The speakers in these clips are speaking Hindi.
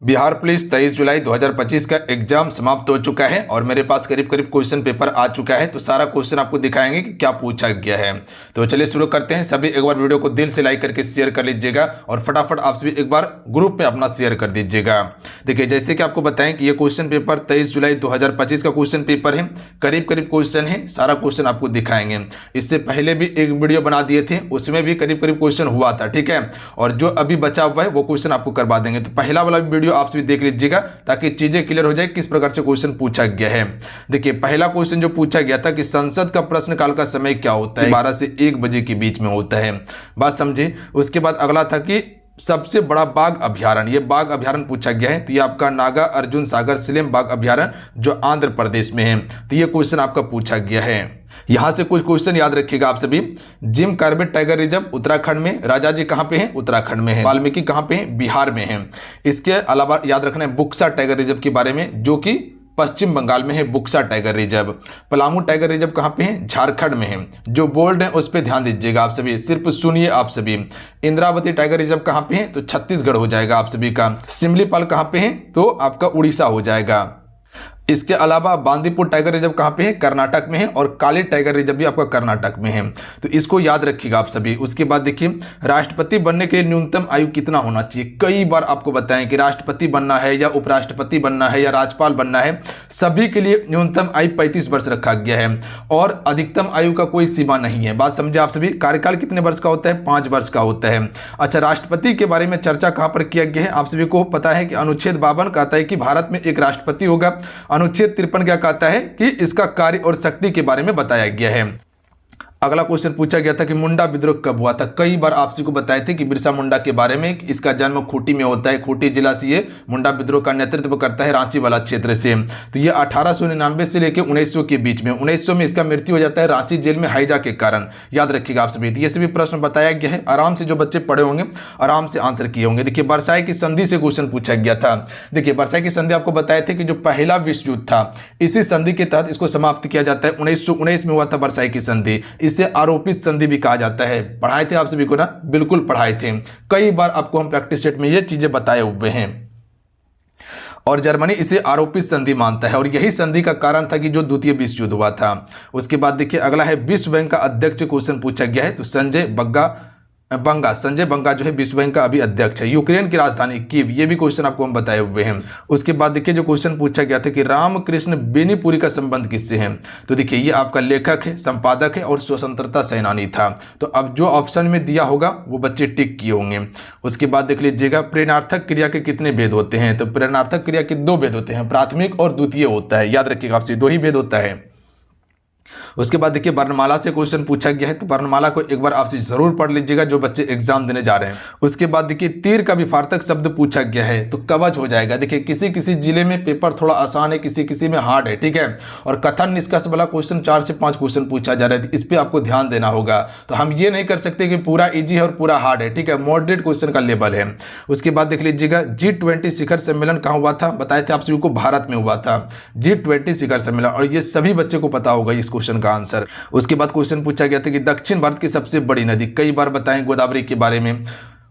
बिहार पुलिस 23 जुलाई 2025 का एग्जाम समाप्त हो चुका है और मेरे पास करीब करीब क्वेश्चन पेपर आ चुका है। तो सारा क्वेश्चन आपको दिखाएंगे कि क्या पूछा गया है। तो चलिए शुरू करते हैं। सभी एक बार वीडियो को दिल से लाइक करके शेयर कर लीजिएगा और फटाफट आप सभी एक बार ग्रुप में अपना शेयर कर दीजिएगा। देखिए, जैसे कि आपको बताएं कि ये क्वेश्चन पेपर 23 जुलाई 2025 का क्वेश्चन पेपर है। करीब करीब क्वेश्चन है, सारा क्वेश्चन आपको दिखाएंगे। इससे पहले भी एक वीडियो बना दिए थे, उसमें भी करीब करीब क्वेश्चन हुआ था, ठीक है। और जो अभी बचा हुआ है वो क्वेश्चन आपको करवा देंगे। तो पहला वाला वीडियो आप सभी देख लीजिएगा ताकि चीजें क्लियर हो जाए किस प्रकार से क्वेश्चन पूछा गया है। देखिए, पहला क्वेश्चन जो पूछा गया था कि संसद का प्रश्नकाल का समय क्या होता है, 12 से 1 बजे के बीच में होता है। बात समझे। उसके बाद अगला था कि सबसे बड़ा बाघ अभ्यारण्य, ये बाघ अभ्यारण्य पूछा गया है। तो ये आपका नागा अर्जुन सागर सिलेम बाघ अभ्यारण्य जो आंध्र प्रदेश में है। तो ये क्वेश्चन आपका पूछा गया है। यहां से कुछ क्वेश्चन याद रखिएगा आप सभी। Jim Corbett tiger reserve Uttarakhand में, राजाजी कहां पे है, उत्तराखंड में है। वाल्मीकि कहां पे है, बिहार में है। इसके अलावा याद रखना है बुक्सा टाइगर रिजर्व के बारे में, जो कि पश्चिम बंगाल में है Buxa tiger reserve. Palamu tiger reserve कहां पे है, झारखंड में है। जो बोल्ड है उस पर ध्यान दीजिएगा आप सभी, सिर्फ सुनिए आप सभी। इंद्रावती टाइगर रिजर्व कहां पे है, तो छत्तीसगढ़ हो जाएगा आप सभी का। सिमलीपाल कहां पे है, तो आपका उड़ीसा हो जाएगा। इसके अलावा बांदीपुर टाइगर रिजर्व कहां पे है, कर्नाटक में है। और काली टाइगर रिजर्व भी आपका कर्नाटक में है। तो इसको याद रखिएगा आप सभी। उसके बाद देखिए, राष्ट्रपति बनने के लिए न्यूनतम आयु कितना होना चाहिए। कई बार आपको बताएं कि राष्ट्रपति बनना है या उपराष्ट्रपति बनना है या राज्यपाल बनना है, सभी के लिए न्यूनतम आयु 35 वर्ष रखा गया है और अधिकतम आयु का कोई सीमा नहीं है। बात समझे आप सभी। कार्यकाल कितने वर्ष का होता है, 5 वर्ष का होता है। अच्छा, राष्ट्रपति के बारे में चर्चा कहां पर किया गया है, आप सभी को पता है कि अनुच्छेद 52 कहता है कि भारत में एक राष्ट्रपति होगा। अनुच्छेद 53 क्या कहता है कि इसका कार्य और शक्ति के बारे में बताया गया है। अगला क्वेश्चन पूछा गया था कि मुंडा विद्रोह कब हुआ था। कई बार आप सभी को बताए थे कि बिरसा मुंडा के बारे में, इसका जन्म खूंटी में होता है। खूंटी जिला से ये मुंडा विद्रोह का नेतृत्व करता है, रांची वाला क्षेत्र से। तो ये 1899 से लेकर 1900 के बीच में, 1900 में इसका मृत्यु हो जाता है रांची जेल में हैजा के कारण। याद रखिएगा आप सभी। ये सभी प्रश्न बताया गया है, आराम से जो बच्चे पढ़े होंगे आराम से आंसर किए होंगे। देखिए, वर्साई की संधि से क्वेश्चन पूछा गया था। देखिए, वर्साई की संधि आपको बताए थे कि जो पहला विश्व युद्ध था, इसी संधि के तहत इसको समाप्त किया जाता है। 1919 में हुआ था वर्साई की संधि। इससे आरोपित संधि भी कहा जाता है। पढ़ाए थे आप सभी को ना, बिल्कुल पढ़ाए थे। कई बार आपको हम प्रैक्टिस सेट में ये चीजें बताए हुए हैं। और जर्मनी इसे आरोपित संधि मानता है और यही संधि का कारण था कि जो द्वितीय विश्व युद्ध हुआ था। उसके बाद देखिए, अगला है विश्व बैंक का अध्यक्ष क्वेश्चन पूछा गया है। तो संजय बंगा जो है विश्व बैंक का अभी अध्यक्ष है। यूक्रेन की राजधानी कीव, ये भी क्वेश्चन आपको हम बताए हुए हैं। उसके बाद देखिए, जो क्वेश्चन पूछा गया था कि रामकृष्ण बेनीपुरी का संबंध किससे है। तो देखिए, ये आपका लेखक है, संपादक है और स्वतंत्रता सेनानी था। तो अब जो ऑप्शन में दिया होगा वो बच्चे टिक किए होंगे। उसके बाद देख लीजिएगा, प्रेरणार्थक क्रिया के कितने भेद होते हैं। तो प्रेरणार्थक क्रिया के 2 भेद होते हैं, प्राथमिक और द्वितीय होता है। याद रखिएगा आपसे, 2 ही भेद होता है। उसके बाद देखिए, वर्णमाला से क्वेश्चन पूछा गया है। तो वर्णमाला को एक बार आपसे जरूर पढ़ लीजिएगा जो बच्चे एग्जाम देने जा रहे हैं। उसके बाद देखिए, तीर का विफार्थक शब्द पूछा गया है। तो कवच हो जाएगा। देखिए, किसी किसी जिले में पेपर थोड़ा आसान है, किसी किसी में हार्ड है, ठीक है। और कथन निष्कर्ष वाला क्वेश्चन 4 से 5 क्वेश्चन पूछा जा रहा है। इस पर आपको ध्यान देना होगा। तो हम ये नहीं कर सकते कि पूरा ईजी है और पूरा हार्ड है, ठीक है। मॉडरेट क्वेश्चन का लेवल है। उसके बाद देख लीजिएगा, G20 शिखर सम्मेलन कहाँ हुआ था। बताए थे आप सभी को, भारत में हुआ था G20 शिखर सम्मेलन। और ये सभी बच्चे को पता होगा इस क्वेश्चन का आंसर। उसके बाद क्वेश्चन पूछा गया था कि दक्षिण भारत की सबसे बड़ी नदी। कई बार बताएं गोदावरी के बारे में।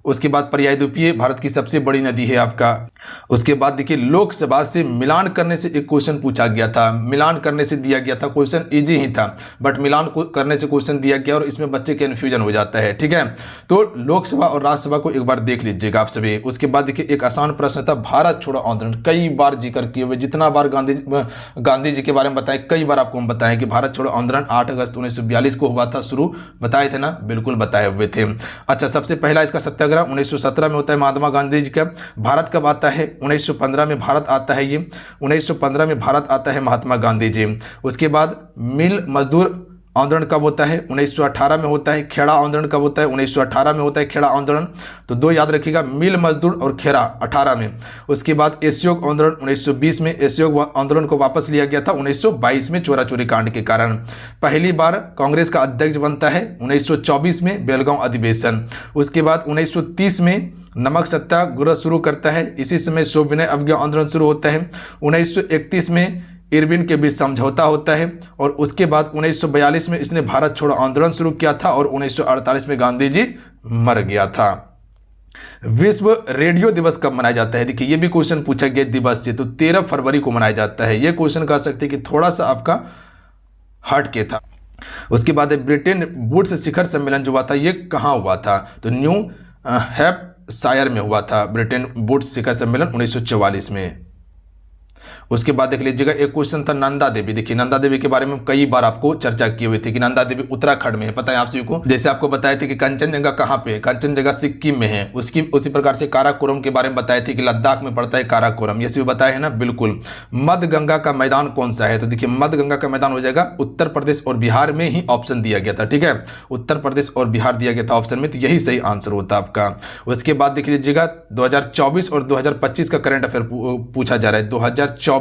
उसके बाद पर्यायद्वीपीय भारत की सबसे बड़ी नदी है आपका। उसके बाद देखिए, लोकसभा से मिलान करने से एक क्वेश्चन पूछा गया था। मिलान करने से दिया गया था, क्वेश्चन इजी ही था, बट मिलान करने से क्वेश्चन दिया गया और इसमें बच्चे कन्फ्यूजन हो जाता है, ठीक है। तो लोकसभा और राज्यसभा को एक बार देख लीजिएगा आप सभी। उसके बाद देखिए, एक आसान प्रश्न था, भारत छोड़ो आंदोलन। कई बार जिक्र किए हुए, जितना बार गांधी जी के बारे में बताएं, कई बार आपको हम बताएं कि भारत छोड़ो आंदोलन 8 अगस्त 1942 को हुआ था शुरू। बताए थे ना, बिल्कुल बताए हुए थे। अच्छा, सबसे पहला इसका सत्याग्रह 1917 में होता है महात्मा गांधी जी का। भारत कब आता है, 1915 में भारत आता है। ये 1915 में भारत आता है महात्मा गांधी जी। उसके बाद मिल मजदूर आंदोलन कब होता है, 1918 में होता है। खेड़ा आंदोलन कब होता है, 1918 में होता है खेड़ा आंदोलन। तो 2 याद रखिएगा, मिल मजदूर और खेड़ा 18 में। उसके बाद असहयोग आंदोलन 1920 में। असहयोग आंदोलन को वापस लिया गया था 1922 में चोरा चोरी कांड के कारण। पहली बार कांग्रेस का अध्यक्ष बनता है 1924 में, बेलगांव अधिवेशन। उसके बाद 1930 में नमक सत्याग्रह शुरू करता है। इसी समय सविनय अवज्ञा आंदोलन शुरू होता है। 1931 में इरविन के बीच समझौता होता है और उसके बाद 1942 में इसने भारत छोड़ो आंदोलन शुरू किया था और 1948 में गांधी जी मर गया था। विश्व रेडियो दिवस कब मनाया जाता है? देखिए ये भी क्वेश्चन पूछा गया दिवस से, तो 13 फरवरी को मनाया जाता है। ये क्वेश्चन कह सकते हैं कि थोड़ा सा आपका हट के था। उसके बाद ब्रिटेन वुड्स शिखर सम्मेलन जो हुआ था ये कहाँ हुआ था? तो न्यू हैम्पशायर में हुआ था ब्रिटेन वुड्स शिखर सम्मेलन 1944 में। उसके बाद देख लीजिएगा एक क्वेश्चन था नंदा देवी। देखिए नंदा देवी के बारे में कई बार आपको चर्चा की हुई थी कि नंदा देवी उत्तराखंड में है, पता है आप सभी को। जैसे आपको बताए थे कि कंचनजंगा कहाँ पे है, कंचनजंगा सिक्किम में है। उसी प्रकार से काराकोरम के बारे में बताए थे कि लद्दाख में पड़ता है काराकोरम, ये सभी बताए हैं ना, बिल्कुल। मध्य गंगा का मैदान कौन सा है? तो देखिए मध्य गंगा का मैदान हो जाएगा उत्तर प्रदेश और बिहार में ही ऑप्शन दिया गया था, ठीक है, उत्तर प्रदेश और बिहार दिया गया था ऑप्शन में, तो यही सही आंसर होता आपका। उसके बाद देख लीजिएगा 2024 और 2025 का करंट अफेयर पूछा जा रहा है, 2024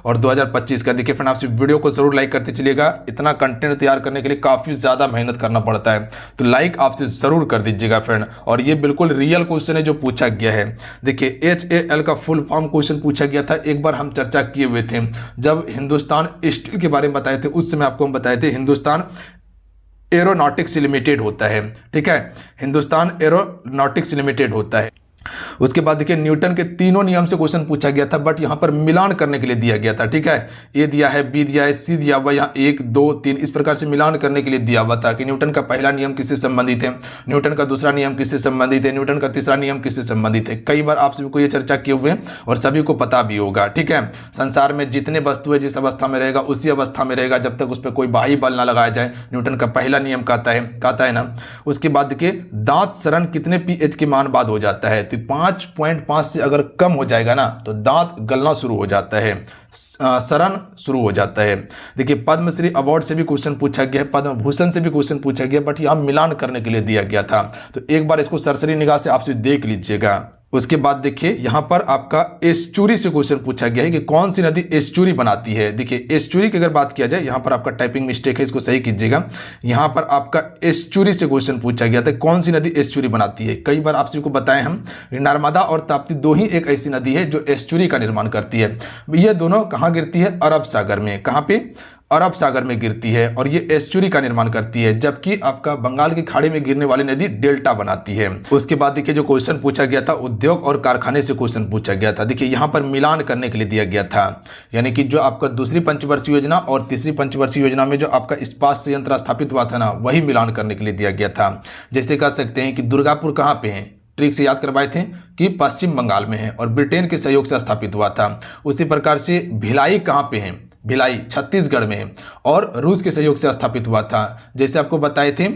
और 2025 का। देखिए फ्रेंड आप वीडियो को जरूर लाइक करते चलिएगा, इतना कंटेंट तैयार करने के लिए काफी ज्यादा मेहनत करना पड़ता है, तो लाइक आपसे जरूर कर दीजिएगा फ्रेंड। और ये बिल्कुल रियल क्वेश्चन है जो पूछा गया है। देखिए HAL का फुल फॉर्म क्वेश्चन पूछा गया था, एक बार हम चर्चा किए हुए थे जब हिंदुस्तान स्टील के बारे में बताए थे, उस समय आपको हम बताए थे हिंदुस्तान एरोनॉटिक्स लिमिटेड होता है, ठीक है, हिंदुस्तान एरोनॉटिक्स लिमिटेड होता है। उसके बाद देखिए न्यूटन के तीनों नियम से क्वेश्चन पूछा गया था, बट यहां पर मिलान करने के लिए दिया गया था, ठीक है, ए दिया है, बी दिया है, सी दिया हुआ, यहाँ 1 2 3 इस प्रकार से मिलान करने के लिए दिया हुआ था कि न्यूटन का पहला नियम किससे संबंधित है, न्यूटन का दूसरा नियम किससे संबंधित है, न्यूटन का तीसरा नियम किससे संबंधित है। कई बार आप सभी को यह चर्चा किए हुए और सभी को पता भी होगा, ठीक है। संसार में जितने वस्तु है जिस अवस्था में रहेगा उसी अवस्था में रहेगा जब तक उस पर कोई बाह्य बल ना लगाया जाए, न्यूटन का पहला नियम कहता है ना। उसके बाद देखिए दांत सरण कितने pH के मान बाद हो जाता है? तो 5.5 से अगर कम हो जाएगा ना तो दांत गलना शुरू हो जाता है, सरण शुरू हो जाता है। देखिए पद्मश्री अवार्ड से भी क्वेश्चन पूछा गया है, पद्म भूषण से भी क्वेश्चन पूछा गया, बट यहाँ मिलान करने के लिए दिया गया था, तो एक बार इसको सरसरी निगाह से आपसे देख लीजिएगा। उसके बाद देखिए यहाँ पर आपका एस्चुरी से क्वेश्चन पूछा गया है कि कौन सी नदी एस्चुरी बनाती है। देखिए एस्चुरी की अगर बात किया जाए, यहाँ पर आपका टाइपिंग मिस्टेक है, इसको सही कीजिएगा। यहाँ पर आपका एस्चुरी से क्वेश्चन पूछा गया था कौन सी नदी एस्चुरी बनाती है। कई बार आप सभी को बताएं हम, नर्मदा और ताप्ती दो ही एक ऐसी नदी है जो एस्चुरी का निर्माण करती है। ये दोनों कहाँ गिरती है? अरब सागर में। कहाँ पे? अरब सागर में गिरती है और ये एस्चुरी का निर्माण करती है, जबकि आपका बंगाल की खाड़ी में गिरने वाली नदी डेल्टा बनाती है। उसके बाद देखिए जो क्वेश्चन पूछा गया था उद्योग और कारखाने से क्वेश्चन पूछा गया था। देखिए यहाँ पर मिलान करने के लिए दिया गया था, यानी कि जो आपका दूसरी पंचवर्षीय योजना और तीसरी पंचवर्षीय योजना में जो आपका इस्पात संयंत्र स्थापित हुआ था ना, वही मिलान करने के लिए दिया गया था। जैसे कह सकते हैं कि दुर्गापुर कहाँ पे है, ट्रिक से याद करवाए थे कि पश्चिम बंगाल में है और ब्रिटेन के सहयोग से स्थापित हुआ था। उसी प्रकार से भिलाई कहाँ पे है? भिलाई छत्तीसगढ़ में है और रूस के सहयोग से स्थापित हुआ था। जैसे आपको बताए थे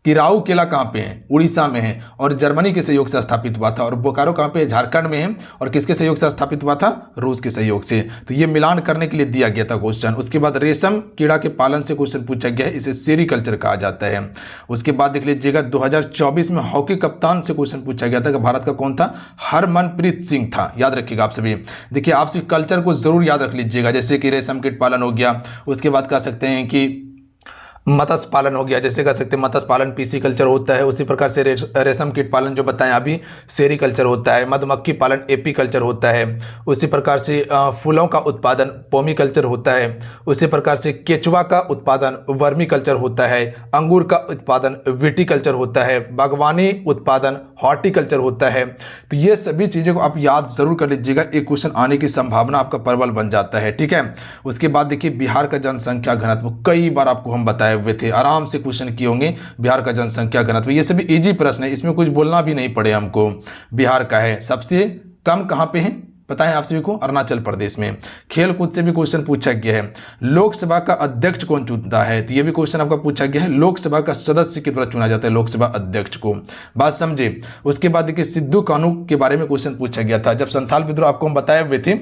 कि राऊ केला कहाँ पे है? उड़ीसा में है और जर्मनी के सहयोग से स्थापित हुआ था। और बोकारो कहाँ पे है? झारखंड में है और किसके सहयोग से स्थापित हुआ था? रूस के सहयोग से। तो ये मिलान करने के लिए दिया गया था क्वेश्चन। उसके बाद रेशम कीड़ा के पालन से क्वेश्चन पूछा गया है, इसे सेरीकल्चर कहा जाता है। उसके बाद देख लीजिएगा 2024 में हॉकी कप्तान से क्वेश्चन पूछा गया था कि भारत का कौन था? हरमनप्रीत सिंह था, याद रखिएगा आप सभी। देखिए आप सभी कल्चर को जरूर याद रख लीजिएगा, जैसे कि रेशम कीट पालन हो गया, उसके बाद कह सकते हैं कि मत्स्य पालन हो गया, जैसे कह सकते हैं मत्स्य पालन पीसी कल्चर होता है। उसी प्रकार से रेशम कीट पालन जो बताएं अभी सेरीकल्चर होता है। मधुमक्खी पालन एपी कल्चर होता है। उसी प्रकार से फूलों का उत्पादन पोमी कल्चर होता है। उसी प्रकार से केचुआ का उत्पादन वर्मी कल्चर होता है। अंगूर का उत्पादन विटी कल्चर होता है। बागवानी उत्पादन हॉर्टिकल्चर होता है। तो ये सभी चीज़ों को आप याद जरूर कर लीजिएगा, एक क्वेश्चन आने की संभावना आपका प्रबल बन जाता है, ठीक है। उसके बाद देखिए बिहार का जनसंख्या घनत्व, कई बार आपको हम बताए हुए थे, आराम से क्वेश्चन किए होंगे। बिहार का जनसंख्या घनत्व ये सभी इजी प्रश्न है, इसमें कुछ बोलना भी नहीं पड़े हमको। बिहार का है सबसे कम, कहाँ पे है पता है आप सभी को? अरुणाचल प्रदेश में। खेल कूद से भी क्वेश्चन पूछा गया है। लोकसभा का अध्यक्ष कौन चुनता है? तो ये भी क्वेश्चन आपका पूछा गया है, लोकसभा का सदस्य के द्वारा चुना जाता है लोकसभा अध्यक्ष को, बात समझे। उसके बाद देखिए सिद्धू कानू के बारे में क्वेश्चन पूछा गया था। जब संथाल विद्रोह आपको हम बताए हुए थे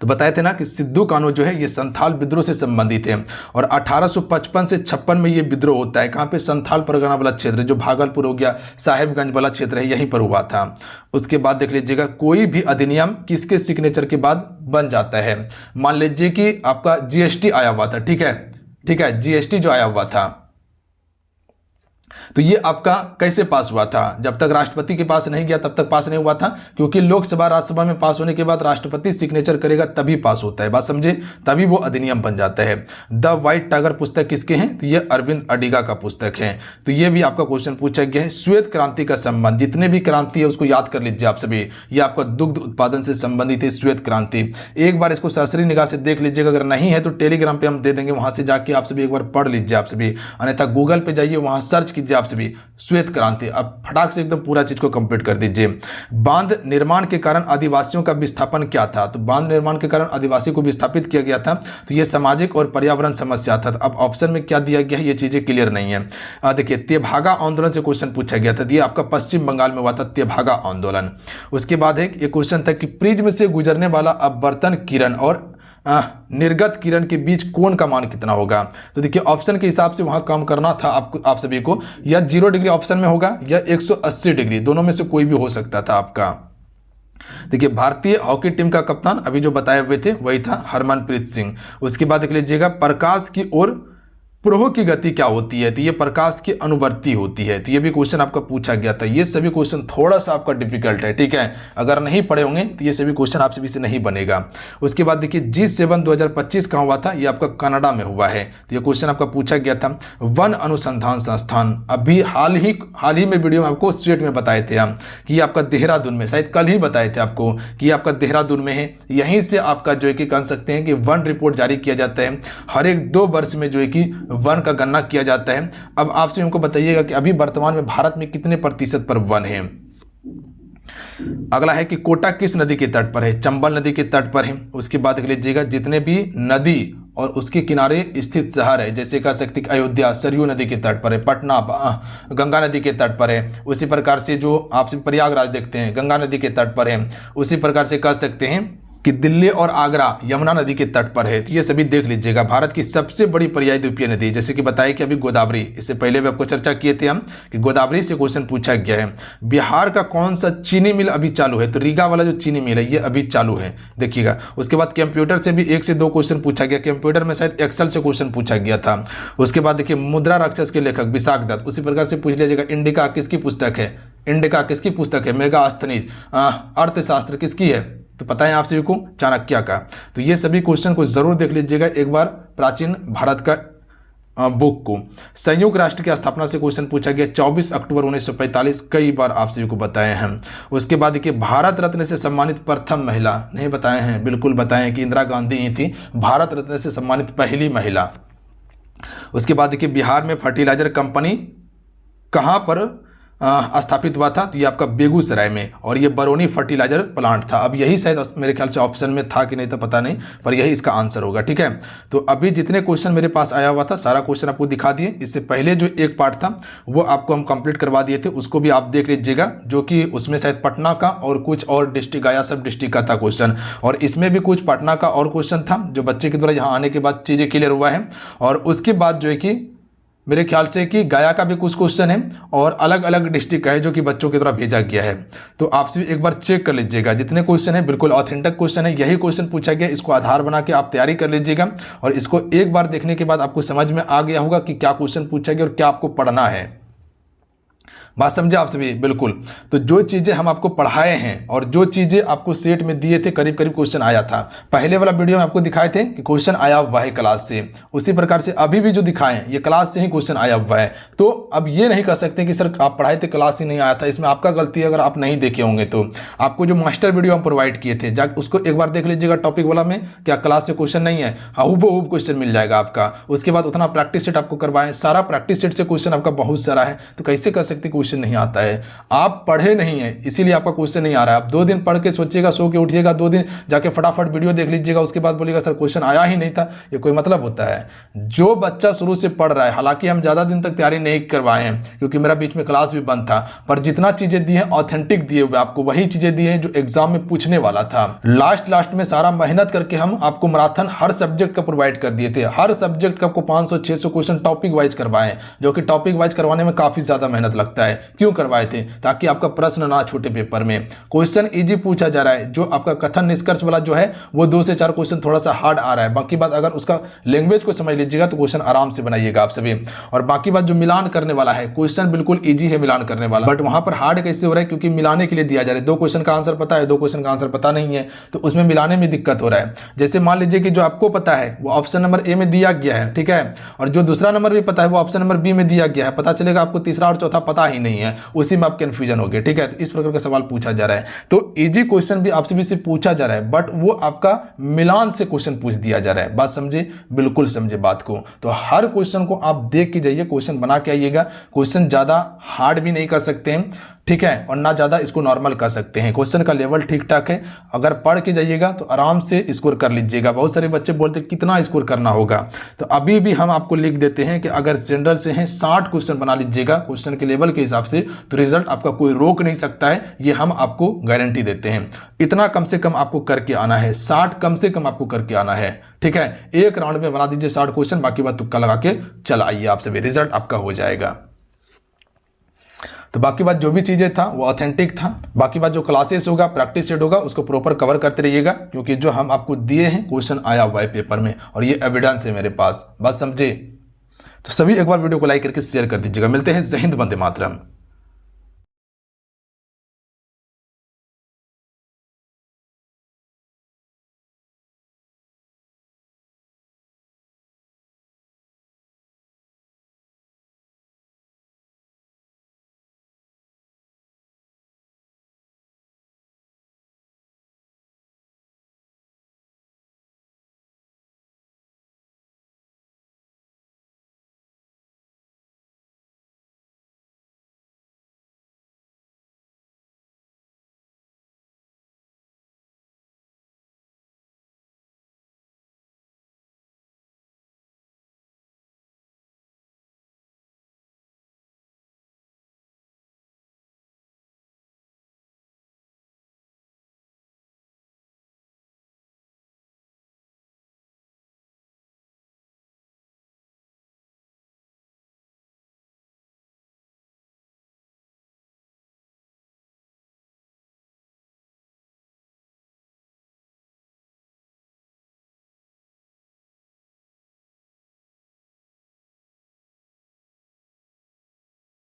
तो बताए थे ना कि सिद्धू कानू जो है ये संथाल विद्रोह से संबंधित है और 1855 से 56 में ये विद्रोह होता है। कहाँ पे? संथाल परगना वाला क्षेत्र, जो भागलपुर हो गया, साहेबगंज वाला क्षेत्र है, यहीं पर हुआ था। उसके बाद देख लीजिएगा कोई भी अधिनियम किसके सिग्नेचर के बाद बन जाता है? मान लीजिए कि आपका जीएसटी आया हुआ था, ठीक है, जीएसटी जो आया हुआ था, तो ये आपका कैसे पास हुआ था? जब तक राष्ट्रपति के पास नहीं गया तब तक पास नहीं हुआ था, क्योंकि लोकसभा राज्यसभा में पास होने के बाद राष्ट्रपति सिग्नेचर करेगा तभी पास होता है, बात समझे, तभी वो अधिनियम बन जाता है। द व्हाइट टाइगर पुस्तक किसके हैं? तो ये अरविंद अडिगा का पुस्तक है। तो ये भी आपका क्वेश्चन पूछा गया है। श्वेत क्रांति का संबंध, जितने भी क्रांति है उसको याद कर लीजिए आप सभी। ये आपका दुग्ध उत्पादन से संबंधित है श्वेत क्रांति। एक बार इसको सरसरी निगाह से देख लीजिएगा, अगर नहीं है तो टेलीग्राम पे हम दे देंगे, वहां से जाके आप सभी एक बार पढ़ लीजिए आप सभी, अन्यथा गूगल पे जाइए, वहां सर्च कीजिए आप सभी श्वेत क्रांति। अब फटाक से एकदम पूरा चीज को कंप्लीट कर दीजिए। बांध निर्माण के कारण आदिवासियों का विस्थापन क्या था? तो बांध निर्माण के कारण आदिवासी को विस्थापित किया गया था, तो यह सामाजिक और पर्यावरण समस्या था। अब ऑप्शन में क्या दिया गया है, ये चीजें क्लियर नहीं है। देखिए, तेभागा आंदोलन से क्वेश्चन पूछा गया था, ये आपका पश्चिम बंगाल में हुआ था तेभागा आंदोलन। उसके बाद एक ये क्वेश्चन था कि प्रिज्म से गुजरने वाला अपवर्तन किरण और निर्गत किरण के बीच कोण का मान कितना होगा? तो देखिए, ऑप्शन के हिसाब से वहां काम करना था आपको, आप सभी को, या 0 डिग्री ऑप्शन में होगा या 180 डिग्री, दोनों में से कोई भी हो सकता था आपका। देखिए, भारतीय हॉकी टीम का कप्तान अभी जो बताए हुए थे वही था हरमनप्रीत सिंह। उसके बाद देख लीजिएगा, प्रकाश की ओर प्रवाह की गति क्या होती है? तो ये प्रकाश की अनुवर्ती होती है। तो ये भी क्वेश्चन आपका पूछा गया था। ये सभी क्वेश्चन थोड़ा सा आपका डिफिकल्ट है, ठीक है, अगर नहीं पढ़े होंगे तो ये सभी क्वेश्चन आप सभी से नहीं बनेगा। उसके बाद देखिए, G7 2025 कहाँ हुआ था? ये आपका कनाडा में हुआ है। तो ये क्वेश्चन आपका पूछा गया था। वन अनुसंधान संस्थान, अभी हाल ही में वीडियो में आपको स्टेट में बताए थे हम कि आपका देहरादून में, शायद कल ही बताए थे आपको कि आपका देहरादून में है। यहीं से आपका जो है कि कह सकते हैं कि वन रिपोर्ट जारी किया जाता है। हर एक 2 वर्ष में जो है कि वन का गणना किया जाता है। अब आपसे हमको बताइएगा कि अभी वर्तमान में भारत में कितने प्रतिशत पर वन है। अगला है कि कोटा किस नदी के तट पर है? चंबल नदी के तट पर है। उसके बाद देख लीजिएगा, जितने भी नदी और उसके किनारे स्थित शहर है, जैसे कह सकते हैं अयोध्या सरयू नदी के तट पर है, पटना गंगा नदी के तट पर है। उसी प्रकार से जो आप प्रयागराज देखते हैं गंगा नदी के तट पर है। उसी प्रकार से कह सकते हैं कि दिल्ली और आगरा यमुना नदी के तट पर है। तो ये सभी देख लीजिएगा। भारत की सबसे बड़ी पर्यायी द्वीपीय नदी, जैसे कि बताया कि अभी गोदावरी, इससे पहले भी आपको चर्चा किए थे हम कि गोदावरी से क्वेश्चन पूछा गया है। बिहार का कौन सा चीनी मिल अभी चालू है? तो रीगा वाला जो चीनी मिल है ये अभी चालू है, देखिएगा। उसके बाद कंप्यूटर से भी 1 से 2 क्वेश्चन पूछा गया। कंप्यूटर में शायद एक्सेल से क्वेश्चन पूछा गया था। उसके बाद देखिए, मुद्रा राक्षस के लेखक विशाख दत्त, उसी प्रकार से पूछ लीजिएगा। इंडिका किसकी पुस्तक है? इंडिका किसकी पुस्तक है? मेगास्थनीज। अर्थशास्त्र किसकी है? तो पता है आप सभी को, चाणक्य का। तो ये सभी क्वेश्चन को जरूर देख लीजिएगा एक बार, प्राचीन भारत का बुक को। संयुक्त राष्ट्र की स्थापना से क्वेश्चन पूछा गया 24 अक्टूबर 1945, कई बार आप सभी को बताए हैं। उसके बाद देखिए, भारत रत्न से सम्मानित प्रथम महिला, नहीं बताए हैं, बिल्कुल बताए हैं कि इंदिरा गांधी ही थी भारत रत्न से सम्मानित पहली महिला। उसके बाद देखिए, बिहार में फर्टिलाइजर कंपनी कहाँ पर स्थापित हुआ था? तो ये आपका बेगूसराय में, और ये बरौनी फर्टिलाइजर प्लांट था। अब यही शायद मेरे ख्याल से ऑप्शन में था कि नहीं था पता नहीं, पर यही इसका आंसर होगा, ठीक है। तो अभी जितने क्वेश्चन मेरे पास आया हुआ था सारा क्वेश्चन आपको दिखा दिए। इससे पहले जो एक पार्ट था वो आपको हम कंप्लीट करवा दिए थे, उसको भी आप देख लीजिएगा, जो कि उसमें शायद पटना का और कुछ और डिस्ट्रिक्ट आया, सब डिस्ट्रिक्ट का था क्वेश्चन, और इसमें भी कुछ पटना का और क्वेश्चन था जो बच्चे के द्वारा यहाँ आने के बाद चीज़ें क्लियर हुआ है। और उसके बाद जो है कि मेरे ख्याल से कि गया का भी कुछ क्वेश्चन है और अलग अलग डिस्ट्रिक्ट का है जो कि बच्चों के द्वारा भेजा गया है। तो आपसे एक बार चेक कर लीजिएगा, जितने क्वेश्चन है बिल्कुल ऑथेंटिक क्वेश्चन है, यही क्वेश्चन पूछा गया, इसको आधार बना के आप तैयारी कर लीजिएगा। और इसको एक बार देखने के बाद आपको समझ में आ गया होगा कि क्या क्वेश्चन पूछा गया और क्या आपको पढ़ना है। बात समझे आप सभी? बिल्कुल। तो जो चीज़ें हम आपको पढ़ाए हैं और जो चीज़ें आपको सेट में दिए थे, करीब करीब क्वेश्चन आया था। पहले वाला वीडियो में आपको दिखाए थे कि क्वेश्चन आया हुआ है क्लास से, उसी प्रकार से अभी भी जो दिखाएं ये क्लास से ही क्वेश्चन आया हुआ है। तो अब ये नहीं कर सकते कि सर आप पढ़ाए थे क्लास से नहीं आया था, इसमें आपका गलती है। अगर आप नहीं देखे होंगे तो आपको जो मास्टर वीडियो हम प्रोवाइड किए थे, जाकर उसको एक बार देख लीजिएगा। टॉपिक वाला में क्या क्लास से क्वेश्चन नहीं है, हूबहू क्वेश्चन मिल जाएगा आपका। उसके बाद उतना प्रैक्टिस सेट आपको करवाएं, सारा प्रैक्टिस सेट से क्वेश्चन आपका बहुत सारा है। तो कैसे कर सकते क्वेश्चन नहीं आता है? आप पढ़े नहीं है इसीलिए आपका क्वेश्चन नहीं आ रहा है। आप 2 दिन पढ़ के सोचिएगा, सो के उठिएगा, 2 दिन जाके फटाफट वीडियो देख लीजिएगा, उसके बाद बोलिएगा सर क्वेश्चन आया ही नहीं था। ये कोई मतलब होता है? जो बच्चा शुरू से पढ़ रहा है, हालांकि हम ज़्यादा दिन तक तैयारी नहीं करवाए हैं क्योंकि मेरा बीच में क्लास भी बंद था, पर जितना चीज़ें दी हैं ऑथेंटिक दिए हुए आपको, वही चीज़ें दी हैं जो एग्जाम में पूछने वाला था। लास्ट में सारा मेहनत करके हम आपको मैराथन हर सब्जेक्ट का प्रोवाइड कर दिए थे। हर सब्जेक्ट का आपको 500-600 क्वेश्चन टॉपिक वाइज करवाएं, जो कि टॉपिक वाइज करवाने में काफ़ी ज़्यादा मेहनत लगता है। है। क्यों करवाए थे? ताकि आपका प्रश्न ना छूटे पेपर में। क्वेश्चन इजी पूछा जा रहा है, जो आपका कथन निष्कर्ष वाला जो है वो 2 से 4 क्वेश्चन थोड़ा सा हार्ड आ रहा है। बाकी बात अगर उसका लैंग्वेज को समझ लीजिएगा तो क्वेश्चन आराम से बनाइएगा आप सभी। और बाकी बात जो मिलान करने वाला है, क्वेश्चन बिल्कुल इजी है मिलान करने वाला, बट वहां पर हार्ड कैसे हो रहा है? क्योंकि मिलाने के लिए दिया जा रहा है। 2 क्वेश्चन का आंसर पता है, 2 क्वेश्चन का आंसर पता नहीं है, तो उसमें मिलाने में दिक्कत हो रहा है। जैसे मान लीजिए कि जो आपको पता है वो ऑप्शन नंबर ए में दिया गया है, ठीक है, और जो दूसरा नंबर भी पता है वो ऑप्शन नंबर बी में दिया गया है। पता चलेगा आपको तीसरा और चौथा पता ही नहीं है, उसी में आप कंफ्यूजन हो गए, ठीक है। तो इस प्रकार का सवाल पूछा जा रहा है। तो इजी क्वेश्चन भी आपसे भी सिर्फ पूछा जा रहा है, बट वो आपका मिलान से क्वेश्चन पूछ दिया जा रहा है। बात समझे? बिल्कुल समझे बात को। तो हर क्वेश्चन को आप देख के जाइए, क्वेश्चन बना के आइएगा। क्वेश्चन ज्यादा हार्ड भी नहीं कर सकते हैं, ठीक है, और ना ज़्यादा इसको नॉर्मल कर सकते हैं। क्वेश्चन का लेवल ठीक ठाक है। अगर पढ़ के जाइएगा तो आराम से स्कोर कर लीजिएगा। बहुत सारे बच्चे बोलते हैं कितना स्कोर करना होगा, तो अभी भी हम आपको लिख देते हैं कि अगर जनरल से हैं 60 क्वेश्चन बना लीजिएगा क्वेश्चन के लेवल के हिसाब से, तो रिजल्ट आपका कोई रोक नहीं सकता है, ये हम आपको गारंटी देते हैं। इतना कम से कम आपको करके आना है, 60 कम से कम आपको करके आना है, ठीक है। एक राउंड में बना दीजिए 60 क्वेश्चन, बाकी बात तुक्का लगा के चल आइए, आप सभी रिजल्ट आपका हो जाएगा। तो बाकी बात जो भी चीज़ें था वो ऑथेंटिक था। बाकी बात जो क्लासेस होगा, प्रैक्टिस सेट होगा, उसको प्रॉपर कवर करते रहिएगा, क्योंकि जो हम आपको दिए हैं क्वेश्चन आया हुआ है पेपर में, और ये एविडेंस है मेरे पास। बात समझे? तो सभी एक बार वीडियो को लाइक करके शेयर कर दीजिएगा। मिलते हैं। जय हिंद, वंदे मातरम।